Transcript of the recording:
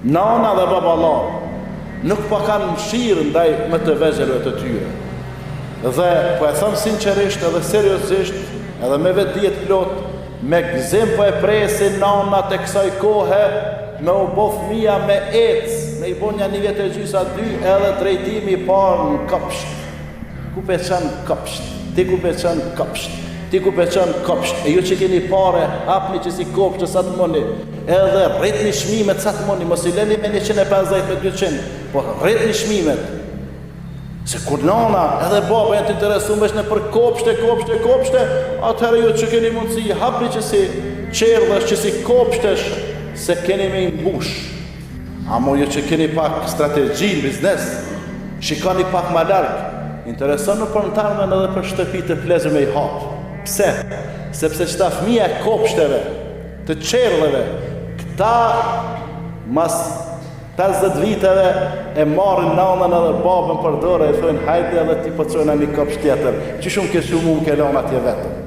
nana dhe baballar nuk pa kanë mëshirë ndaj më të vegjëlve të tyre. Dhe po e them sinqerisht edhe seriozisht, edhe me vetdijet plot, me gëzim po e presin nanat e kësaj kohe me u bo fëmija me me i bo një vjet e gjysa 2 edhe drejtimi i parë në kopsht. Ku pe qenë kopsht? Ti ku pe qenë kopsht? Ti ku pe qenë kopsht? E ju që keni pare, hapni që si kopsht sa të moni, edhe rritni shmimet sa të moni, mos i leni me 150 me 200, po rritni shmimet. Se kur nana edhe baba janë të interesuar veç në për kopshte, atëherë ju që keni mundësi, hapni që si qerdhesh, që si kopshtesh, se keni me i mbush. Amo ju që keni pak strategji në biznes, shikoni pak ma larg, intereson në përntarmen edhe për shtëpi të plezër me i hapë. Pse? Sepse qëta fëmija e kopshteve, të qerdheve, këta mas 50 viteve e marrin nanën edhe babën për dorë e thonë hajde edhe ti po çojna një kopsht tjetër. Që shumë ke shumë ke lënë atje vetëm.